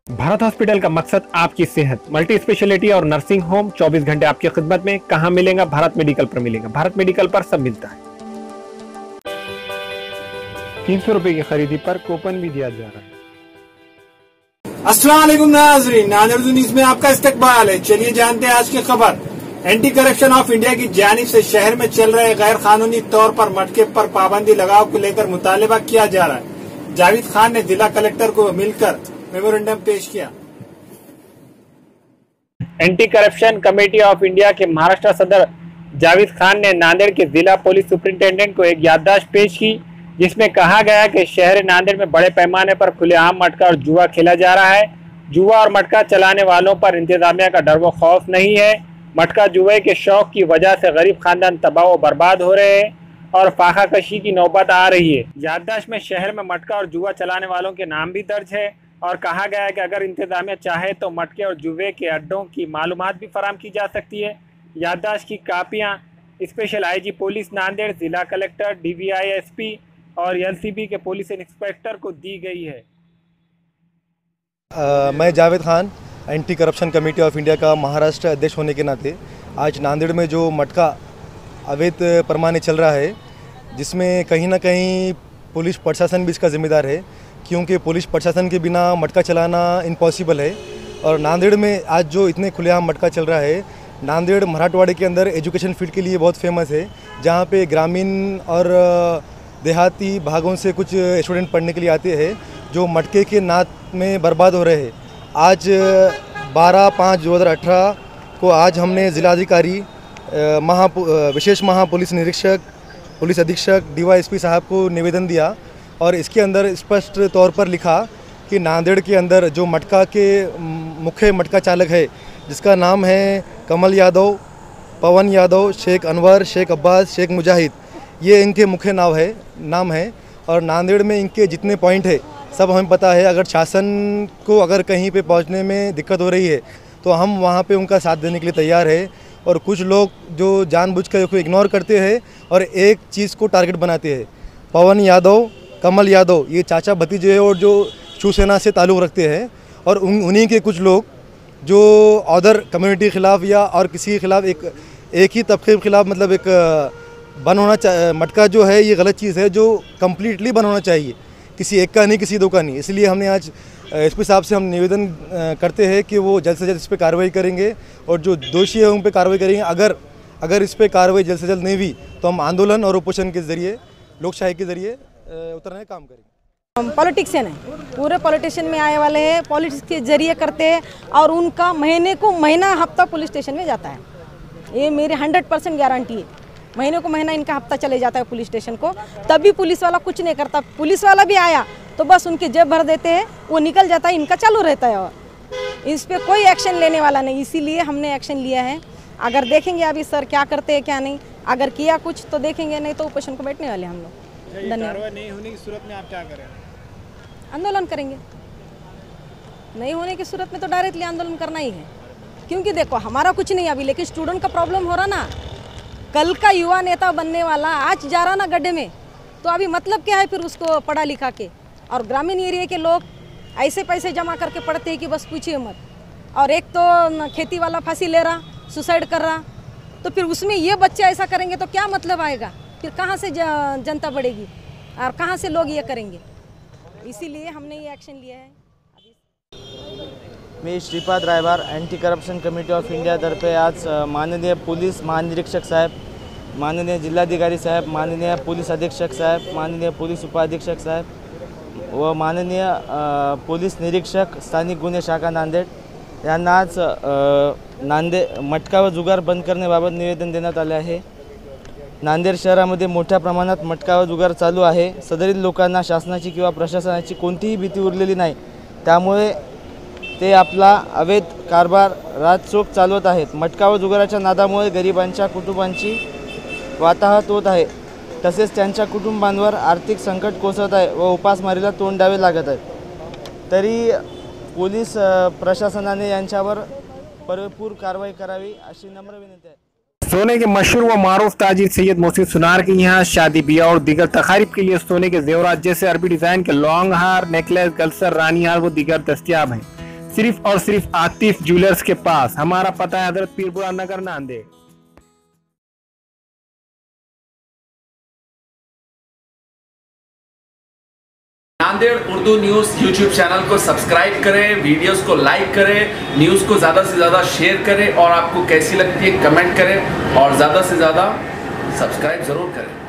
Bharat hospital का मकसद आपकी सेहत, मल्टी स्पेशलिटी और नर्सिंग होम 24 घंटे आपकी खिदमत में। कहां मिलेगा? भारत मेडिकल पर मिलेगा। भारत मेडिकल पर सब मिलता है। 300 रुपए की खरीदी पर कूपन भी दिया जा रहा है। अस्सलाम वालेकुम नाज़रीन, नाज़र न्यूज़ में आपका इस्तकबाल है। चलिए जानते हैं आज की खबर। एंटी करप्शन ऑफ इंडिया की जानिब से शहर में चल रहे गैर कानूनी तौर पर मटके पर पाबंदी लगाव को लेकर मुतालबा किया जा रहा है। जावेद खान ने जिला कलेक्टर को मिलकर मेमोरेंडम पेश किया। Anti corruption committee of India के महाराष्ट्र सदर जावेद खान ने नांदेड़ के जिला पुलिस सुपरिंटेंडेंट को एक याददाश्त पेश की, जिसमें कहा गया कि शहर नांदेड़ में बड़े पैमाने पर खुलेआम मटका और जुआ खेला जा रहा है। जुआ और मटका चलाने वालों पर इंतजामिया का डर व खौफ नहीं है। मटका जुए के शौक की वजह से गरीब खानदान तबाह व बर्बाद हो रहे हैं और फाका कशी की नौबत आ रही है। याददाश्त में शहर में मटका और जुआ चलाने वालों के नाम भी दर्ज है और कहा गया है कि अगर इंतजामिया चाहे तो मटके और जुए के अड्डों की मालूमात भी फराम की जा सकती है। याददाश्त की कापियाँ स्पेशल आईजी पुलिस नांदेड़, जिला कलेक्टर, DVI SP और LCB के पुलिस इंस्पेक्टर को दी गई है। मैं Javed Khan, anti corruption committee of India का महाराष्ट्र अध्यक्ष होने के नाते आज नांदेड़ में जो मटका अवैध पैमाने चल रहा है, जिसमें कहीं ना कहीं पुलिस प्रशासन भी इसका जिम्मेदार है, क्योंकि पुलिस प्रशासन के बिना मटका चलाना इम्पॉसिबल है। और नांदेड़ में आज जो इतने खुलेआम मटका चल रहा है, नांदेड़ मराठवाड़े के अंदर एजुकेशन फील्ड के लिए बहुत फेमस है, जहाँ पे ग्रामीण और देहाती भागों से कुछ स्टूडेंट पढ़ने के लिए आते हैं जो मटके के नाद में बर्बाद हो रहे हैं। आज 12/5/2018 को आज हमने जिलाधिकारी, विशेष महापुलिस निरीक्षक, पुलिस अधीक्षक DYSP साहब को निवेदन दिया और इसके अंदर स्पष्ट तौर पर लिखा कि नांदेड़ के अंदर जो मटका के मुख्य मटका चालक है, जिसका नाम है कमल यादव, पवन यादव, शेख अनवर, शेख अब्बास, शेख मुजाहिद, ये इनके मुख्य नाम है। और नांदेड़ में इनके जितने पॉइंट है सब हमें पता है। अगर शासन को अगर कहीं पे पहुंचने में दिक्कत हो रही है तो हम वहां पे उनका साथ देने के लिए तैयार है। और कुछ लोग जो जानबूझकर उसको इग्नोर करते हैं और एक चीज़ को टारगेट बनाते हैं। पवन यादव, कमल यादव, ये चाचा भतीजे हैं और जो शिवसेना से ताल्लुक़ रखते हैं, और उन्हीं के कुछ लोग जो अदर कम्युनिटी के ख़िलाफ़ या और किसी के ख़िलाफ़ एक ही तबके के ख़िलाफ़, मतलब एक बंद होना मटका जो है ये गलत चीज़ है, जो कम्प्लीटली बंद होना चाहिए, किसी एक का नहीं, किसी दो का नहीं। इसलिए हमने आज SP साहब से हम निवेदन करते हैं कि वो जल्द से जल्द इस पर कार्रवाई करेंगे और जो दोषी है उन पर कार्रवाई करेंगे। अगर इस पर कार्रवाई जल्द से जल्द नहीं हुई तो हम आंदोलन और उपोषण के ज़रिए, लोकशाही के ज़रिए उतरने का काम करेंगे। हम पॉलिटिशियन हैं, पूरे पॉलिटिशियन में आए वाले हैं, पॉलिटिक्स के जरिए करते हैं और उनका महीने को महीना हफ्ता पुलिस स्टेशन में जाता है। ये मेरी 100% गारंटी है। महीने को महीना इनका हफ्ता चले जाता है पुलिस स्टेशन को, तब भी पुलिस वाला कुछ नहीं करता। पुलिस वाला भी आया तो बस उनकी जेब भर देते हैं, वो निकल जाता है, इनका चालू रहता है और इस पर कोई एक्शन लेने वाला नहीं। इसीलिए हमने एक्शन लिया है। अगर देखेंगे अभी सर क्या करते हैं क्या नहीं, अगर किया कुछ तो देखेंगे, नहीं तो उपोषण को बैठने वाले हम लोग। धन्यवाद। नहीं होने की सूरत में आप क्या करें? आंदोलन करेंगे। नहीं होने की सूरत में तो डायरेक्टली आंदोलन करना ही है, क्योंकि देखो हमारा कुछ नहीं अभी, लेकिन स्टूडेंट का प्रॉब्लम हो रहा ना। कल का युवा नेता बनने वाला आज जा रहा ना गड्ढे में, तो अभी मतलब क्या है फिर उसको पढ़ा लिखा के। और ग्रामीण एरिया के लोग ऐसे पैसे जमा करके पढ़ते हैं कि बस पूछिए मत। और एक तो खेती वाला फांसी ले रहा, सुसाइड कर रहा, तो फिर उसमें ये बच्चे ऐसा करेंगे तो क्या मतलब आएगा? फिर कहाँ से जनता बढ़ेगी और कहाँ से लोग ये करेंगे? इसीलिए हमने ये एक्शन लिया है। मी Shripad Raibar, anti corruption committee of India तर्फे आज माननीय पोलीस महानिरीक्षक साहेब, माननीय जिल्हाधिकारी साहेब, माननीय पोलीस अधीक्षक साहेब, माननीय पोलीस उपाधीक्षक साहेब व माननीय पोलीस निरीक्षक स्थानिक गुन्हे शाखा नांदेड यांना आज मटका व जुगार बंद करण्याबाबत निवेदन देण्यात आले आहे। नांदेड शहरामध्ये मोठ्या प्रमाणात मटका व जुगार चालू आहे। सदरील लोकांना शासनाची किंवा प्रशासनाची कोणतीही भीती उरलेली नाही, त्यामुळे ते आपला अवैध कारभार राजचोख चालवत आहेत। मटका व जुगाराच्या नादामुळे गरिबांच्या कुटुंबांची वाताहत होत आहे, तसेच त्यांच्या कुटुंबांवर आर्थिक संकट कोसळत आहे व उपासमारीला तोंड द्यावे लागत आहे। तरी पोलीस प्रशासनाने यांच्यावर भरपूर कारवाई करावी अशी नम्र विनंती आहे। सोने के मशहूर व मारूफ ताजिर सैयद मोहसिन सुनार के यहाँ शादी ब्याह और दीगर तकारीब के लिए सोने के जेवरात जैसे अरबी डिजाइन के लॉन्ग हार, नेकलेस, गलसर, रानी हार व दीगर दस्तियाब हैं। सिर्फ और सिर्फ आतिफ ज्वेलर्स के पास। हमारा पता है Hazrat Peerpura Nagar, Nanded. Nanded Urdu news YouTube channel को सब्सक्राइब करें, वीडियोस को लाइक करें, न्यूज़ को ज़्यादा से ज़्यादा शेयर करें और आपको कैसी लगती है कमेंट करें और ज़्यादा से ज़्यादा सब्सक्राइब ज़रूर करें।